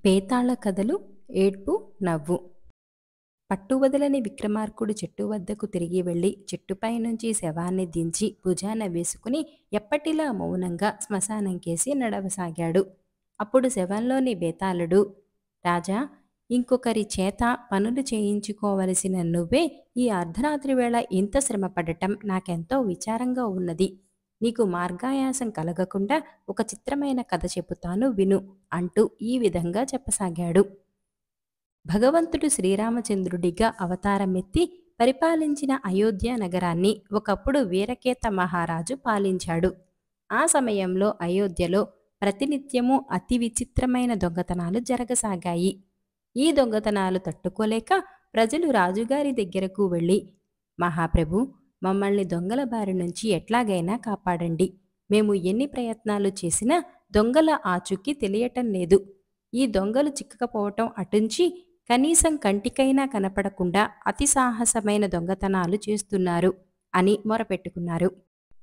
బేతాళ కథలు ఏడ్పు నవ్వు. పట్టువదలని విక్రమార్కుడు చెట్టు వద్దకు తిరిగి వెళ్ళి చెట్టుపై నుంచి శవాన్ని దించి భుజాన వేసుకుని ఎప్పటిలా మౌనంగా శ్మశానంకేసి నడవసాగాడు. అప్పుడు శవంలోని బేతాళుడు, రాజా, ఇంకొకరి చేత పనులు చేయించుకోవలసిన నువ్వే ఈ అర్ధరాత్రి వేళ ఇంత శ్రమపడటం నాకెంతో విచారంగా ఉన్నది. నీకు మార్గాయాసం కలగకుండా ఒక చిత్రమైన కథ చెబుతాను విను అంటూ ఈ విధంగా చెప్పసాగాడు. భగవంతుడు శ్రీరామచంద్రుడిగా అవతారమెత్తి పరిపాలించిన అయోధ్య నగరాన్ని ఒకప్పుడు వీరకేత మహారాజు పాలించాడు. ఆ సమయంలో అయోధ్యలో ప్రతినిత్యము అతి విచిత్రమైన దొంగతనాలు జరగసాగాయి. ఈ దొంగతనాలు తట్టుకోలేక ప్రజలు రాజుగారి దగ్గరకు వెళ్ళి, మహాప్రభు, మమ్మల్ని దొంగల బారి నుంచి ఎట్లాగైనా కాపాడండి. మేము ఎన్ని ప్రయత్నాలు చేసినా దొంగల ఆచూకీ తెలియటం లేదు. ఈ దొంగలు చిక్కకపోవటం అటుంచి కనీసం కంటికైనా కనపడకుండా అతి సాహసమైన దొంగతనాలు చేస్తున్నారు అని మొరపెట్టుకున్నారు.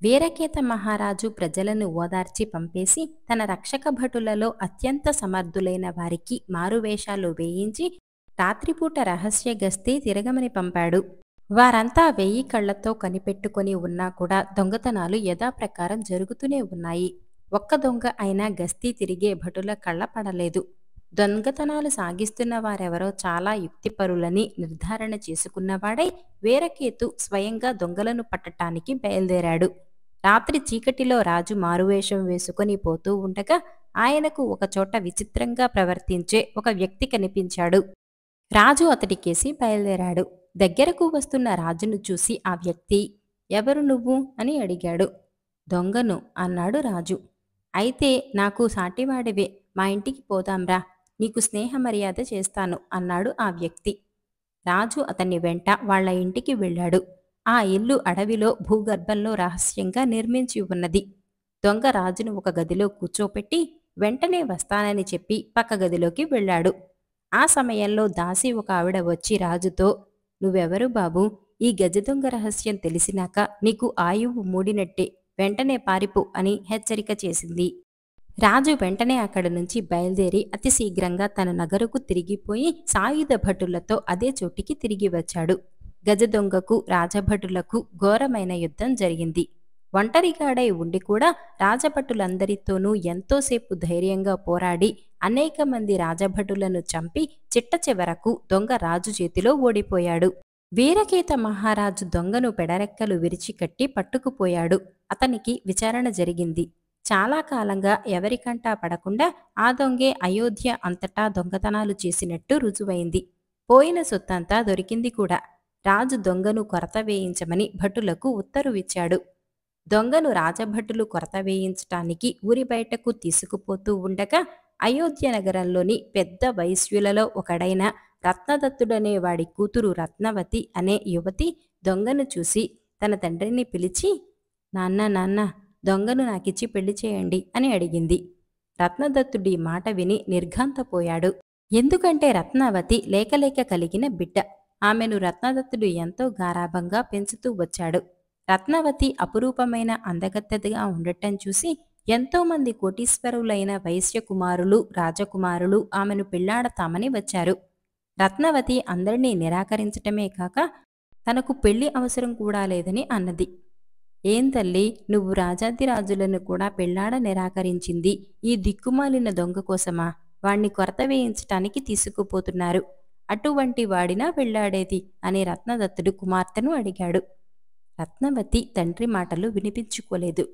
వీరకేత మహారాజు ప్రజలను ఓదార్చి పంపేసి తన రక్షక భటులలో అత్యంత సమర్థులైన వారికి మారువేషాలు వేయించి రాత్రిపూట రహస్య గస్తీ తిరగమని పంపాడు. వారంతా 1000 కళ్లతో కనిపెట్టుకొని ఉన్నా కూడా దొంగతనాలు యథాప్రకారం జరుగుతూనే ఉన్నాయి. ఒక్క దొంగ అయినా గస్తీ తిరిగే భటుల కళ్ళ పడలేదు. దొంగతనాలు సాగిస్తున్న వారెవరో చాలా యుక్తిపరులని నిర్ధారణ చేసుకున్నవాడై వీరకేతు స్వయంగా దొంగలను పట్టటానికి బయలుదేరాడు. రాత్రి చీకటిలో రాజు మారువేషం వేసుకొని పోతూ ఉండగా ఆయనకు ఒకచోట విచిత్రంగా ప్రవర్తించే ఒక వ్యక్తి కనిపించాడు. రాజు అతడికేసి బయలుదేరాడు. దగ్గరకు వస్తున్న రాజును చూసి ఆ వ్యక్తి, ఎవరు నువ్వు అని అడిగాడు. దొంగను అన్నాడు రాజు. అయితే నాకు సాటివాడివే, మా ఇంటికి పోదాంరా, నీకు స్నేహ మర్యాద చేస్తాను అన్నాడు ఆ వ్యక్తి. రాజు అతన్ని వెంట వాళ్ల ఇంటికి వెళ్ళాడు. ఆ ఇల్లు అడవిలో భూగర్భంలో రహస్యంగా నిర్మించి ఉన్నది. దొంగ రాజును ఒక గదిలో కూర్చోపెట్టి వెంటనే వస్తానని చెప్పి పక్క గదిలోకి వెళ్ళాడు. ఆ సమయంలో దాసి ఒక ఆవిడ వచ్చి రాజుతో, నువ్వెవరు బాబూ, ఈ గజ దొంగ రహస్యం తెలిసినాక నీకు ఆయువు మూడినట్టే, వెంటనే పారిపో అని హెచ్చరిక చేసింది. రాజు వెంటనే అక్కడి నుంచి బయలుదేరి అతి శీఘ్రంగా తన నగరుకు తిరిగిపోయి సాయుధ భటులతో అదే చోటికి తిరిగి వచ్చాడు. గజ దొంగకు రాజభటులకు ఘోరమైన యుద్ధం జరిగింది. ఒంటరిగాడై ఉండి కూడా రాజభటులందరితోనూ ఎంతోసేపు ధైర్యంగా పోరాడి అనేక మంది రాజభటులను చంపి చిట్ట చివరకు దొంగ రాజు చేతిలో ఓడిపోయాడు. వీరకేత మహారాజు దొంగను పెడరెక్కలు విరిచికట్టి పట్టుకుపోయాడు. అతనికి విచారణ జరిగింది. చాలా కాలంగా ఎవరికంటా పడకుండా ఆ దొంగే అయోధ్య అంతటా దొంగతనాలు చేసినట్టు రుజువైంది. పోయిన సొత్తంతా దొరికింది కూడా. రాజు దొంగను కొరత వేయించమని భటులకు ఉత్తరువిచ్చాడు. దొంగను రాజభటులు కొరత వేయించటానికి ఊరి బయటకు తీసుకుపోతూ ఉండగా అయోధ్య నగరంలోని పెద్ద వైశ్యులలో ఒకడైన రత్నదత్తుడనే వాడి కూతురు రత్నవతి అనే యువతి దొంగను చూసి తన తండ్రిని పిలిచి, నాన్న నాన్న, దొంగను నాకిచ్చి పెళ్లి చేయండి అని అడిగింది. రత్నదత్తుడి మాట విని నిర్ఘాంతపోయాడు. ఎందుకంటే రత్నావతి లేకలేక కలిగిన బిడ్డ. ఆమెను రత్నదత్తుడు ఎంతో గారాభంగా పెంచుతూ వచ్చాడు. రత్నవతి అపురూపమైన అందగత్తెగా ఉండటం చూసి ఎంతోమంది కోటీశ్వరులైన వైశ్యకుమారులు రాజకుమారులు ఆమెను పెళ్లాడతామని వచ్చారు. రత్నవతి అందరినీ నిరాకరించటమే కాక తనకు పెళ్లి అవసరం కూడా లేదని అన్నది. ఏం తల్లి, నువ్వు రాజాదిరాజులను కూడా పెళ్లాడ నిరాకరించింది ఈ దిక్కుమాలిన దొంగ కోసమా? వాణ్ణి కొరత వేయించటానికి తీసుకుపోతున్నారు. అటువంటి వాడినా పెళ్లాడేది అని రత్నదత్తుడు కుమార్తెను అడిగాడు. రత్నవతి తండ్రి మాటలు వినిపించుకోలేదు.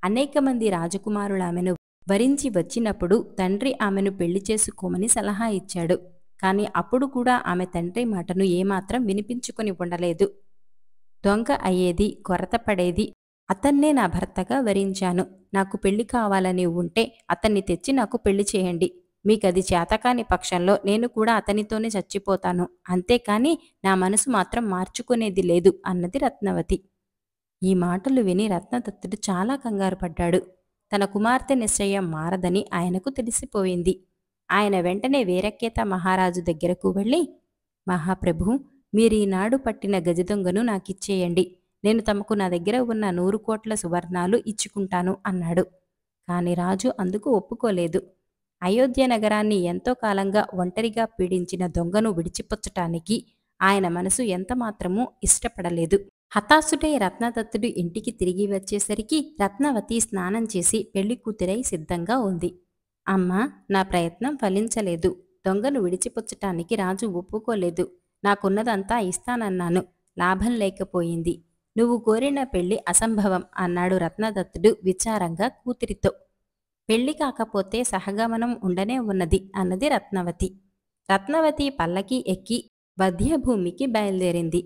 అనేక మంది రాజకుమారులు ఆమెను వరించి వచ్చినప్పుడు తండ్రి ఆమెను పెళ్లి చేసుకోమని సలహా ఇచ్చాడు. కాని అప్పుడు కూడా ఆమె తండ్రి మాటను ఏమాత్రం వినిపించుకొని ఉండలేదు. దొంగ అయ్యేది, కొరత పడేది అతన్నే నా భర్తగా వరించాను. నాకు పెళ్లి కావాలని ఉంటే అతన్ని తెచ్చి నాకు పెళ్లి చేయండి. మీకది చేతకాని పక్షంలో నేను కూడా అతనితోనే చచ్చిపోతాను. అంతేకాని నా మనసు మాత్రం మార్చుకునేది లేదు అన్నది రత్నవతి. ఈ మాటలు విని రత్నదత్తుడు చాలా కంగారు పడ్డాడు. తన కుమార్తె నిశ్చయం మారదని ఆయనకు తెలిసిపోయింది. ఆయన వెంటనే వీరకేత మహారాజు దగ్గరకు వెళ్ళి, మహాప్రభు, మీరీనాడు పట్టిన గజదొంగను నాకిచ్చేయండి. నేను తమకు నా దగ్గర ఉన్న 100 కోట్ల సువర్ణాలు ఇచ్చుకుంటాను అన్నాడు. కాని రాజు అందుకు ఒప్పుకోలేదు. అయోధ్య నగరాన్ని ఎంతో కాలంగా ఒంటరిగా పీడించిన దొంగను విడిచిపుచ్చటానికి ఆయన మనసు ఎంతమాత్రమూ ఇష్టపడలేదు. హతాశుడై రత్నదత్తుడు ఇంటికి తిరిగి వచ్చేసరికి రత్నవతి స్నానం చేసి పెళ్లి కూతురై సిద్ధంగా ఉంది. అమ్మా, నా ప్రయత్నం ఫలించలేదు. దొంగను విడిచిపుచ్చటానికి రాజు ఒప్పుకోలేదు. నాకున్నదంతా ఇస్తానన్నాను. లాభం లేకపోయింది. నువ్వు కోరిన పెళ్లి అసంభవం అన్నాడు రత్నదత్తుడు విచారంగా కూతురితో. పెళ్లి కాకపోతే సహగమనం ఉండనే ఉన్నది అన్నది రత్నవతి. రత్నవతి పల్లకి ఎక్కి వధ్యభూమికి బయలుదేరింది.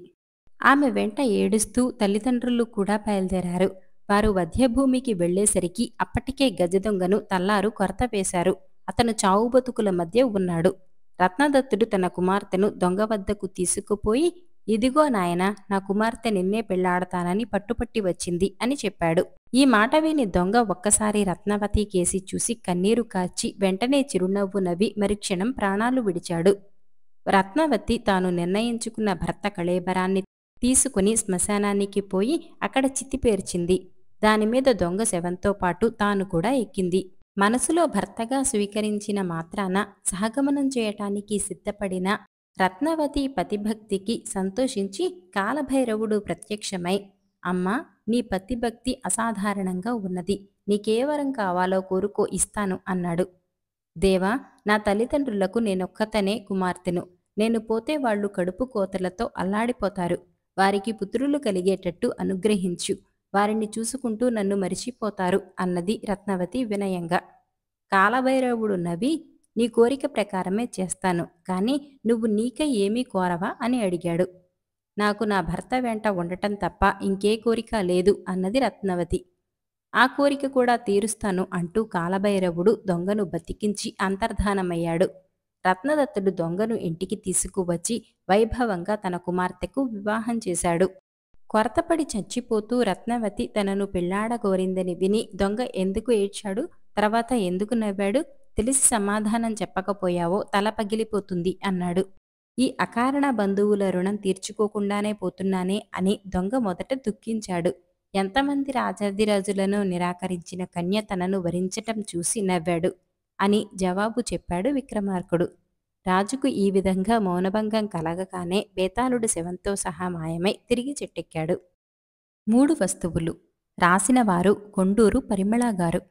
ఆమె వెంట ఏడుస్తూ తల్లిదండ్రులు కూడా బయలుదేరారు. వారు వధ్యభూమికి వెళ్లేసరికి అప్పటికే గజదొంగను తల్లారు కొరత వేశారు. అతను చావు బతుకుల మధ్య ఉన్నాడు. రత్నదత్తుడు తన కుమార్తెను దొంగ వద్దకు తీసుకుపోయి, ఇదిగో నాయనా, నా కుమార్తె నిన్నే పెళ్లాడతానని పట్టుపట్టి వచ్చింది అని చెప్పాడు. ఈ మాట విని దొంగ ఒక్కసారి రత్నవతి కేసి చూసి కన్నీరు కార్చి వెంటనే చిరునవ్వు నవ్వి మరుక్షణం ప్రాణాలు విడిచాడు. రత్నవతి తాను నిర్ణయించుకున్న భర్త కళేబరాన్ని తీసుకుని శ్మశానానికి పోయి అక్కడ చితిపేర్చింది. దానిమీద దొంగ శవంతో పాటు తాను కూడా ఎక్కింది. మనసులో భర్తగా స్వీకరించిన మాత్రాన సహగమనం చేయటానికి సిద్ధపడిన రత్నవతి పతిభక్తికి సంతోషించి కాలభైరవుడు ప్రత్యక్షమై, అమ్మా, నీ పతిభక్తి అసాధారణంగా ఉన్నది. నీకేవరం కావాలో కోరుకో, ఇస్తాను అన్నాడు. దేవా, నా తల్లిదండ్రులకు నేనొక్కతనే కుమార్తెను. నేను పోతే వాళ్ళు కడుపు కోతలతో అల్లాడిపోతారు. వారికి పుత్రులు కలిగేటట్టు అనుగ్రహించు. వారిని చూసుకుంటూ నన్ను మరిచిపోతారు అన్నది రత్నవతి వినయంగా. కాలభైరవుడు నవ్వి, నీ కోరిక ప్రకారమే చేస్తాను, కానీ నువ్వు నీకై ఏమీ కోరవా అని అడిగాడు. నాకు నా భర్త వెంట ఉండటం తప్ప ఇంకే కోరిక లేదు అన్నది రత్నవతి. ఆ కోరిక కూడా తీరుస్తాను అంటూ కాలభైరవుడు దొంగను బతికించి అంతర్ధానమయ్యాడు. రత్నదత్తుడు దొంగను ఇంటికి తీసుకువచ్చి వైభవంగా తన కుమార్తెకు వివాహం చేశాడు. కొరతపడి చచ్చిపోతూ రత్నవతి తనను పెళ్లాడగోరిందని విని దొంగ ఎందుకు ఏడ్చాడు, తర్వాత ఎందుకు నవ్వాడు, తెలిసి సమాధానం చెప్పకపోయావో తల పగిలిపోతుంది అన్నాడు. ఈ అకారణ బంధువుల రుణం తీర్చుకోకుండానే పోతున్నానే అని దొంగ మొదట దుఃఖించాడు. ఎంతమంది రాజాదిరాజులను నిరాకరించిన కన్య తనను వరించటం చూసి నవ్వాడు అని జవాబు చెప్పాడు విక్రమార్కుడు. రాజుకు ఈ విధంగా మౌనభంగం కలగగానే బేతాళుడు శవంతో సహా మాయమై తిరిగి చెట్టెక్కాడు. 3 వస్తువులు. రాసినవారు కొండూరు పరిమళగారు.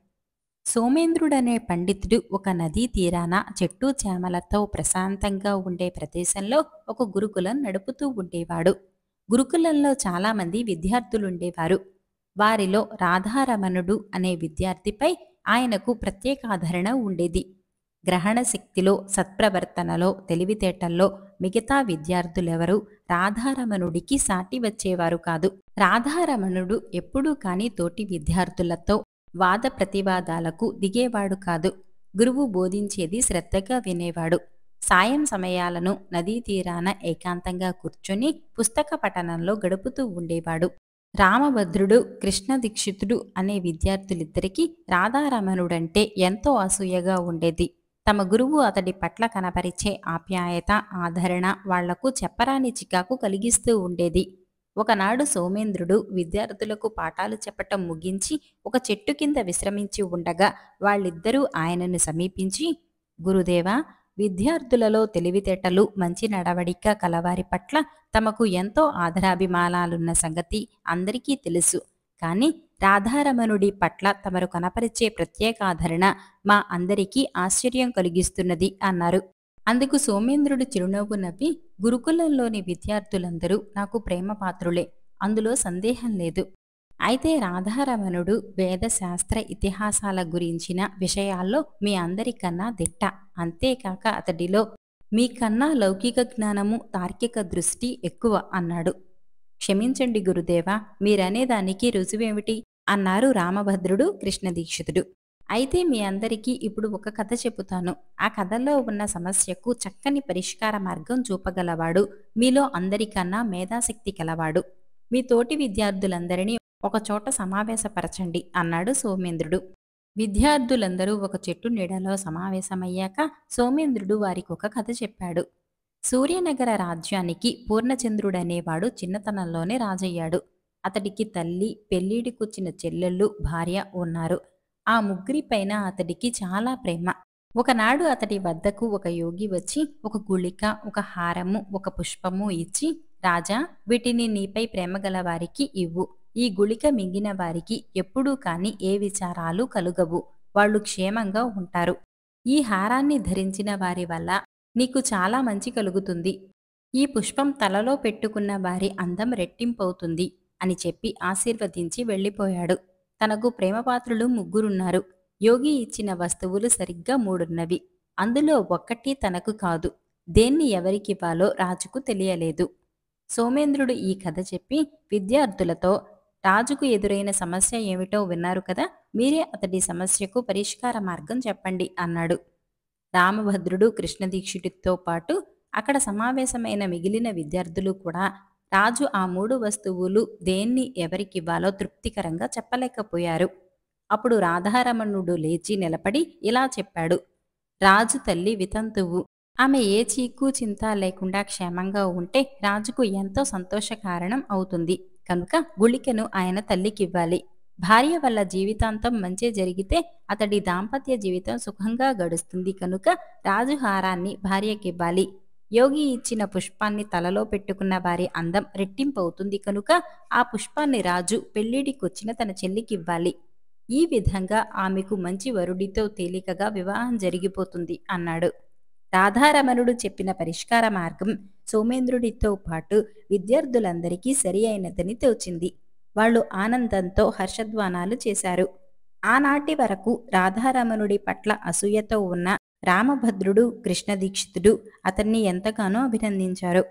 సోమేంద్రుడనే పండితుడు ఒక నదీ తీరాన చెట్టు చేమలతో ప్రశాంతంగా ఉండే ప్రదేశంలో ఒక గురుకులం నడుపుతూ ఉండేవాడు. గురుకులంలో చాలామంది విద్యార్థులుండేవారు. వారిలో రాధారమణుడు అనే విద్యార్థిపై ఆయనకు ప్రత్యేకాదరణ ఉండేది. గ్రహణ శక్తిలో, సత్ప్రవర్తనలో, తెలివితేటల్లో మిగతా విద్యార్థులెవరూ రాధారమణుడికి సాటి వచ్చేవారు కాదు. రాధారమణుడు ఎప్పుడూ కాని తోటి విద్యార్థులతో వాద ప్రతివాదాలకు దిగేవాడు కాదు. గురువు బోధించేది శ్రద్ధగా వినేవాడు. సాయం సమయాలను నదీ తీరాన ఏకాంతంగా కూర్చొని పుస్తక పఠనంలో గడుపుతూ ఉండేవాడు. రామభద్రుడు, కృష్ణదీక్షితుడు అనే విద్యార్థులిద్దరికీ రాధారమణుడంటే ఎంతో అసూయగా ఉండేది. తమ గురువు అతడి పట్ల కనపరిచే ఆప్యాయత, ఆదరణ వాళ్లకు చెప్పరాని చికాకు కలిగిస్తూ ఉండేది. ఒకనాడు సోమేంద్రుడు విద్యార్థులకు పాఠాలు చెప్పటం ముగించి ఒక చెట్టు కింద విశ్రమించి ఉండగా వాళ్ళిద్దరూ ఆయనను సమీపించి, గురుదేవా, విద్యార్థులలో తెలివితేటలు, మంచి నడవడిక కలవారి పట్ల తమకు ఎంతో ఆదరాభిమానాలున్న సంగతి అందరికీ తెలుసు. కానీ రాధారమణుడి పట్ల తమరు కనపరిచే ప్రత్యేకాదరణ మా అందరికీ ఆశ్చర్యం కలిగిస్తున్నది అన్నారు. అందుకు సోమేంద్రుడు చిరునవ్వు నవ్వి, గురుకులంలోని విద్యార్థులందరూ నాకు ప్రేమపాత్రులే, అందులో సందేహం లేదు. అయితే రాధారమణుడు వేద, శాస్త్ర, ఇతిహాసాల గురించిన విషయాల్లో మీ అందరికన్నా దిట్ట. అంతేకాక అతడిలో మీకన్నా లౌకిక జ్ఞానము, తార్కిక దృష్టి ఎక్కువ అన్నాడు. క్షమించండి గురుదేవా, మీరనేదానికి రుజువేమిటి అన్నారు రామభద్రుడు, కృష్ణదీక్షితుడు. అయితే మీ అందరికీ ఇప్పుడు ఒక కథ చెబుతాను. ఆ కథలో ఉన్న సమస్యకు చక్కని పరిష్కార మార్గం చూపగలవాడు మీలో అందరికన్నా మేధాశక్తి కలవాడు. మీ తోటి విద్యార్థులందరినీ ఒకచోట సమావేశపరచండి అన్నాడు సోమేంద్రుడు. విద్యార్థులందరూ ఒక చెట్టు నీడలో సమావేశమయ్యాక సోమేంద్రుడు వారికొక కథ చెప్పాడు. సూర్యనగర రాజ్యానికి పూర్ణచంద్రుడనేవాడు చిన్నతనంలోనే రాజయ్యాడు. అతడికి తల్లి, పెళ్ళిడికొచ్చిన చెల్లెళ్ళు, భార్య ఉన్నారు. ఆ ముగ్గురిపైన అతడికి చాలా ప్రేమ. ఒకనాడు అతడి వద్దకు ఒక యోగి వచ్చి ఒక గుళిక, ఒక హారము, ఒక పుష్పము ఇచ్చి, రాజా, వీటిని నీపై ప్రేమగల వారికి ఇవ్వు. ఈ గుళిక మింగిన వారికి ఎప్పుడూ కాని ఏ విచారాలు కలుగవు. వాళ్ళు క్షేమంగా ఉంటారు. ఈ హారాన్ని ధరించిన వారి వల్ల నీకు చాలా మంచి కలుగుతుంది. ఈ పుష్పం తలలో పెట్టుకున్న వారి అందం రెట్టింపవుతుంది అని చెప్పి ఆశీర్వదించి వెళ్ళిపోయాడు. తనకు ప్రేమపాత్రులు ముగ్గురున్నారు. యోగి ఇచ్చిన వస్తువులు సరిగ్గా మూడున్నవి. అందులో ఒక్కటి తనకు కాదు. దేన్ని ఎవరికివ్వాలో రాజుకు తెలియలేదు. సోమేంద్రుడు ఈ కథ చెప్పి విద్యార్థులతో, రాజుకు ఎదురైన సమస్య ఏమిటో విన్నారు కదా, మీరే అతడి సమస్యకు పరిష్కార మార్గం చెప్పండి అన్నాడు. రామభద్రుడు కృష్ణదీక్షితుడితో పాటు అక్కడ సమావేశమైన మిగిలిన విద్యార్థులు కూడా రాజు ఆ మూడు వస్తువులు దేన్ని ఎవరికివ్వాలో తృప్తికరంగా చెప్పలేకపోయారు. అప్పుడు రాధారమణుడు లేచి నిలబడి ఇలా చెప్పాడు. రాజు తల్లి వితంతువు. ఆమె ఏ చీకు చింత లేకుండా క్షేమంగా ఉంటే రాజుకు ఎంతో సంతోషకారణం అవుతుంది. కనుక గుళికను ఆయన తల్లికివ్వాలి. భార్య వల్ల జీవితాంతం మంచి జరిగితే అతడి దాంపత్య జీవితం సుఖంగా గడుస్తుంది. కనుక రాజు హారాన్ని భార్యకివ్వాలి. యోగి ఇచ్చిన పుష్పాన్ని తలలో పెట్టుకున్న వారి అందం రెట్టింపవుతుంది. కనుక ఆ పుష్పాన్ని రాజు పెళ్లిడికొచ్చిన తన చెల్లికివ్వాలి. ఈ విధంగా ఆమెకు మంచి వరుడితో తేలికగా వివాహం జరిగిపోతుంది అన్నాడు. రాధారమణుడు చెప్పిన పరిష్కార మార్గం సోమేంద్రుడితో పాటు విద్యార్థులందరికీ సరి అయినదని తోచింది. వాళ్ళు ఆనందంతో హర్షధ్వానాలు చేశారు. ఆనాటి వరకు రాధారమణుడి పట్ల అసూయతో ఉన్న రామభద్రుడు, కృష్ణదీక్షితుడు అతన్ని ఎంతగానో అభినందించారు.